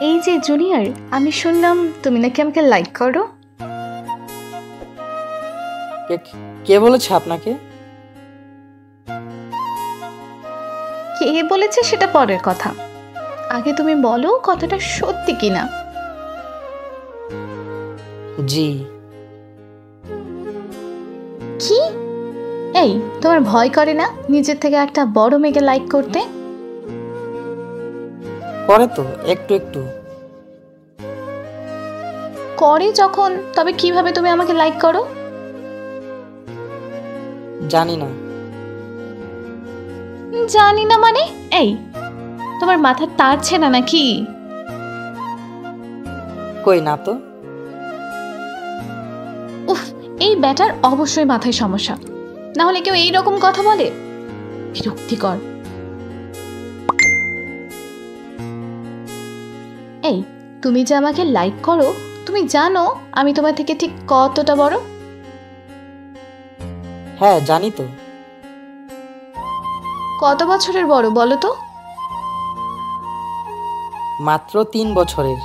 এই যে জুনিয়র, আমি শুনলাম তুমি নাকি আমাকে লাইক করো। কে বলেছে আপনাকে? কে বলেছে সেটা পরের কথা, আগে তুমি বলো কথাটা সত্যি কিনা। জি। কি? এই, তোমার ভয় করে না নিজের থেকে একটা বড় মেয়েকে লাইক করতে? করে তো একটু একটু। করে যখন, তবে কিভাবে তুমি আমাকে লাইক করো? জানি না। জানি না মানে? এই, তোমার মাথার তার ছেঁড়া নাকি? কই না তো। উফ, এই ব্যাটার অবশ্যই মাথায় সমস্যা, না হলে কেউ এইরকম কথা বলে? বিরক্তিকর। এই, তুমি যে আমাকে লাইক করো, তুমি জানো আমি তোমার থেকে ঠিক কতটা বড়? হ্যাঁ জানি তো। কত বছরের বড় বলো তো? মাত্র 3 বছরের।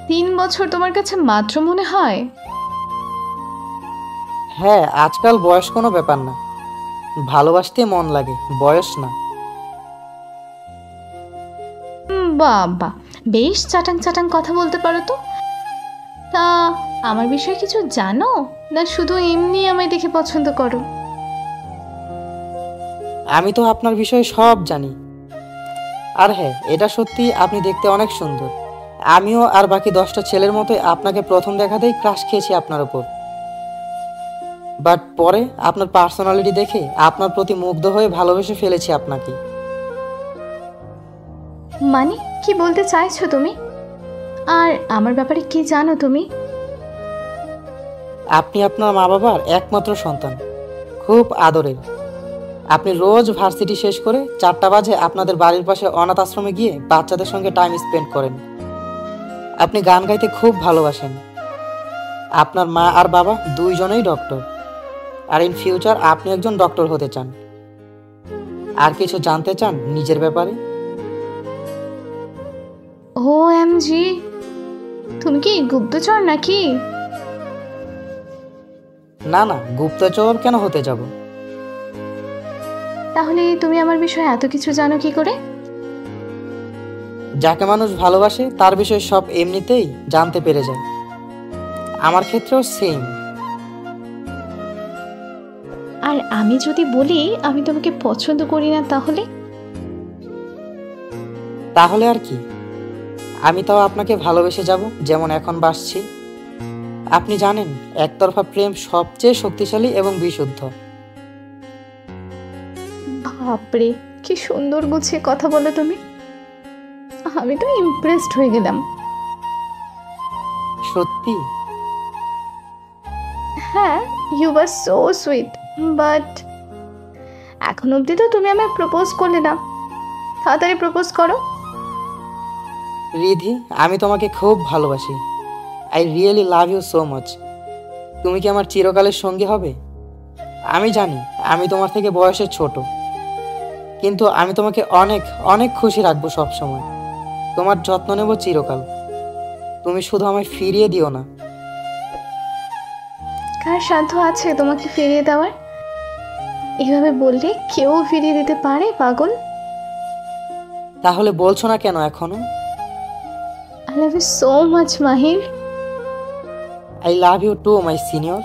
3 বছর তোমার কাছে মাত্র মনে হয়? হ্যাঁ, আজকাল বয়স কোনো ব্যাপার না, ভালোবাসতে মন লাগে, বয়স না। বাবা, বেশ চাটাং চাটাং কথা বলতে পারো তো। তা আমার বিষয়ে কিছু জানো, না শুধু এমনি আমায় দেখে পছন্দ করো? আমি তো আপনার বিষয়ে সব জানি। আর হ্যাঁ, এটা সত্যি আপনি দেখতে অনেক সুন্দর। আমিও আর বাকি 10টা ছেলের মতোই আপনাকে প্রথম দেখাতেই ক্রাশ খেয়েছি আপনার উপর। বাট পরে আপনার পার্সোনালিটি দেখে আপনার প্রতি মুগ্ধ হয়ে ভালোবেসে ফেলেছি আপনাকে। মানে কি বলতে চাইছো তুমি? আর আমার ব্যাপারে কি জানো তুমি? আপনি আপনার মা বাবার একমাত্র সন্তান, খুব আদরের। আপনি রোজ ভার্সিটি শেষ করে 4টা বাজে আপনাদের বাড়ির পাশে অনাথ আশ্রমে গিয়ে বাচ্চাদের সঙ্গে টাইম স্পেন্ড করেন। আপনি গান গাইতে খুব ভালোবাসেন। আপনার মা আর বাবা দুইজনেই ডক্টর, আর ইন ফিউচার আপনি একজন ডক্টর হতে চান। আর কিছু জানতে চান নিজের ব্যাপারে? OMG, তুমি কি গুপ্তচর নাকি? না না, গুপ্তচর কেন হতে যাব? তাহলে তুমি আমার বিষয়ে এত কিছু জানো কি করে? যাকে মানুষ ভালোবাসে তার বিষয়ে সব এমনিতেই জানতে পেরে যায়। আমার ক্ষেত্রেও সেম। আর আমি যদি বলি আমি তোমাকে পছন্দ করি না, তাহলে? তাহলে আর কি, আমি তাও আপনাকে ভালোবেসে যাব যেমন এখন বাসছি। আপনি জানেন, একতরফা প্রেম সবচেয়ে শক্তিশালী এবং বিশুদ্ধ। বাপরে, কি সুন্দর গুছিয়ে কথা বলো তুমি। আমি তো ইমপ্রেসড হয়ে গেলাম। সত্যি? হ্যাঁ, you are so sweet, but এখন অবধি তো তুমি আমায় প্রপোজ করলে না। তাড়াতাড়ি প্রপোজ করো। রিধি, আমি তোমাকে খুব ভালোবাসি। I really love you so much. তুমি কি আমার চিরকালের সঙ্গী হবে? আমি জানি আমি তোমার থেকে বয়সে ছোট, কিন্তু আমি তোমাকে অনেক অনেক খুশি রাখবো সব সময়। তোমার যত্ন নেব চিরকাল। তুমি শুধু আমায় ফিরিয়ে দিও না। কার সাধ্য আছে তোমাকে ফিরিয়ে দেওয়ার? এভাবে বললে কেউ ফিরিয়ে দিতে পারে পাগল? তাহলে বলছো না কেন এখনো? I love you so much Mahir. I love you too my senior.